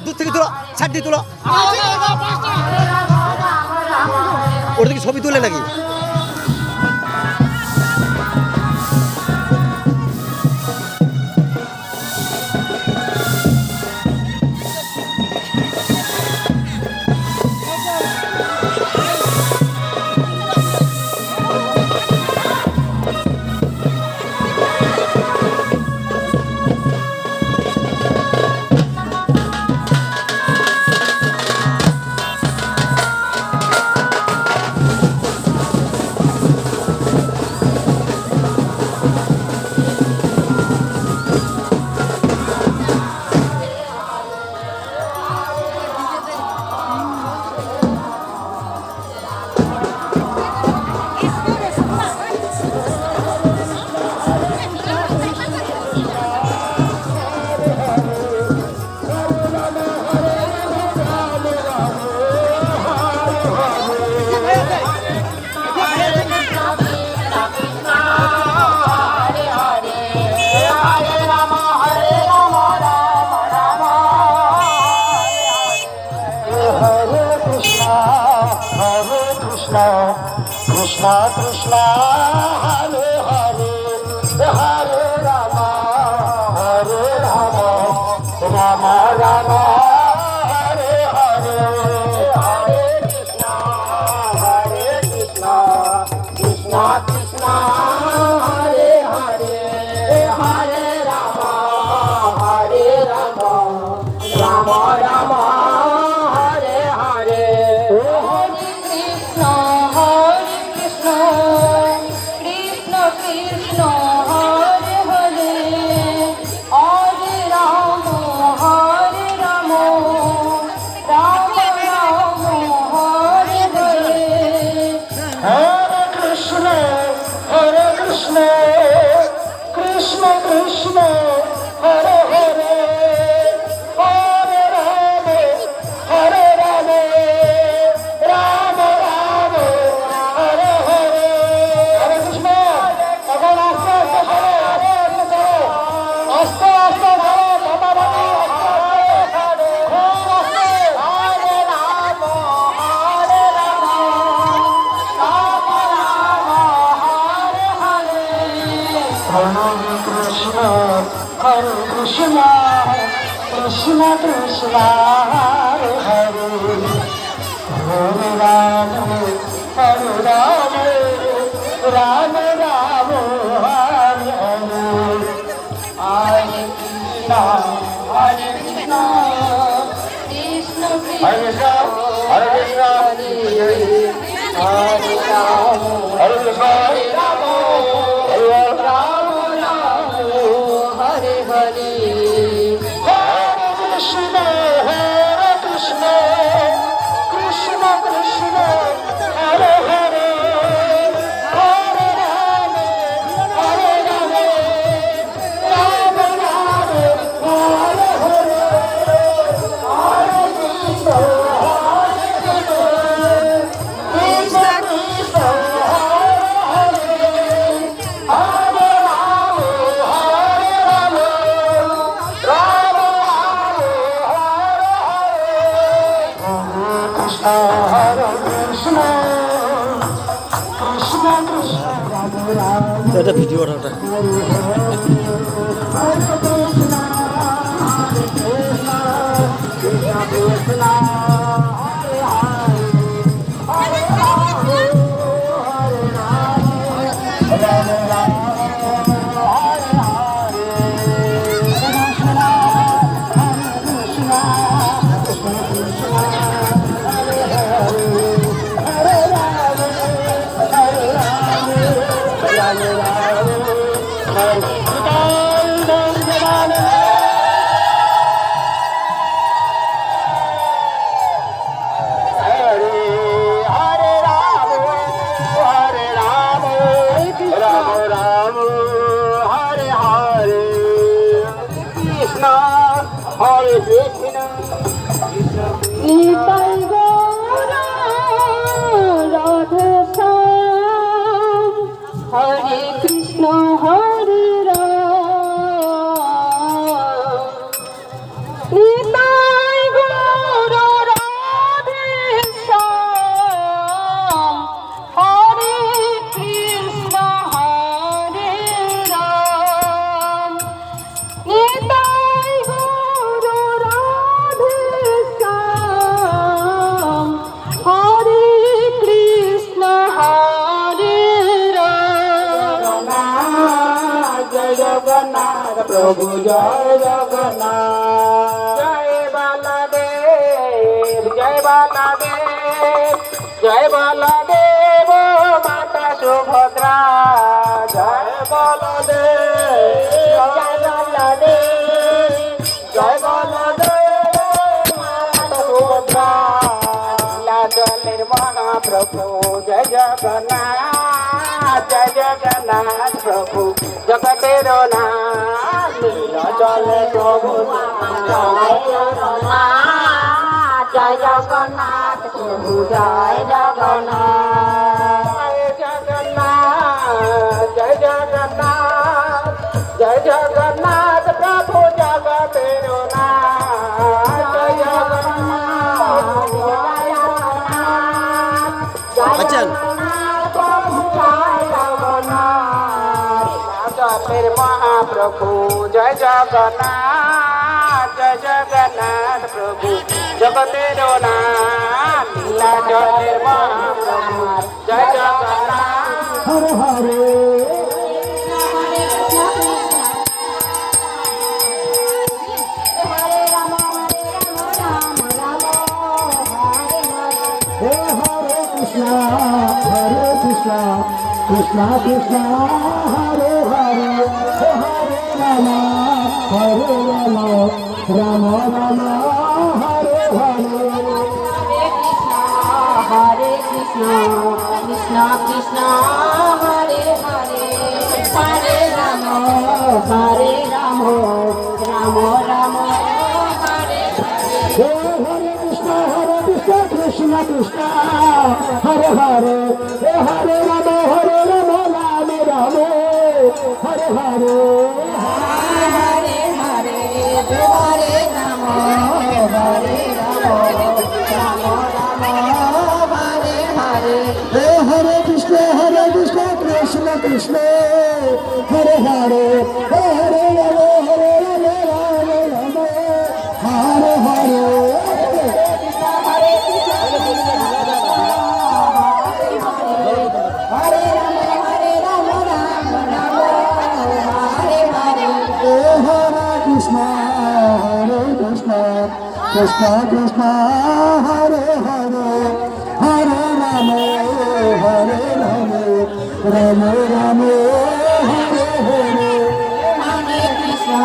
দূর থেকে তুলো, ছাড় দিয়ে তুলো। ওটা কি ছবি তুলে নাকি? Krishna Krishna Hare Hare Hare Rama Hare Rama Rama Rama Hare Hare Hare Krishna Krishna Krishna Hare Hare Hare Rama Hare Rama Rama Rama Hare Hare Krishna Krishna Hare Hare Hare Rama Hare Rama Rama Rama Hare Hare Hare Krishna এখন আস্তে আস্তে চলো আস্তে আস্তে চলো বাবা বাবা Hare Rama Hare Rama Rama Rama Hare Hare Hare Krishna Hare Krishna Krishna Krishna Hare Hare Hare Rama Hare Rama Rama Rama Hare Hare Hare Krishna Hare Krishna Krishna Krishna Hare Krishna Hare Rama Hare Krishna Hare Rama Hare Rama Hare Hare Hare Krishna Hare Krishna Krishna Krishna Hare Hare Hare Rama Hare Rama Rama Rama Hare Hare Hare Krishna Hare Krishna Krishna Krishna Hare Hare Hare Rama Hare Rama Rama Rama Hare Hare Krishna Hare Krishna Krishna Krishna Hare Rama এটা video ওটা Hare Nitai Gaura Radhe শ্যাম হরে কৃষ্ণ হরে রাম নিতাই গৌরা রাধে শ্যাম হরে কৃষ্ণ হরে রাম নিতাই গৌরা রাধে শ্যাম হরে কৃষ্ণ হরে রাম জয় জগন্নাথ প্রভু জয় জগন্নাথ জয় বালাদেব জয় বালাদেব জয় বালাদেব মাতা সুভদ্রা জয় বালাদেব জয় বালাদেব জয় বালাদেব মাতা সুভদ্রা লাজলের মহাপ্রভু জয় জগন্নাথ প্রভু জগতের নাথ নীলাচলে প্রভু জয় জগন্নাথ প্রভু জয় জগন্নাথ জয় জগন্নাথ জয় জগন্নাথ প্রভু জগতের নাথ জয় জগন্নাথ আচ্ছা জগতের মহাপ্রভু জয় জগন্নাথ প্রভু জগতের নাথ নীলাচলের মহাপ্রভু জয় জগন্নাথ হরে হরে हे हरे कृष्णा कृष्णा कृष्णा हरे हरे हे हरे राम राम राम हरे हरे हरे कृष्णा कृष्णा कृष्णा हरे हरे हरे राम राम राम हरे हे हरे कृष्णा कृष्णा कृष्णा हरे हरे हे हरे राम राम राम हरे हरे हरे हरे हरे राम हरे राम हरे हरे हे हरे कृष्ण कृष्ण कृष्ण हरे हरे हे हरे राम राम हरे हरे कृष्ण कृष्ण हरे हरे हरे राम राम राम हरे हरे हरे कृष्णा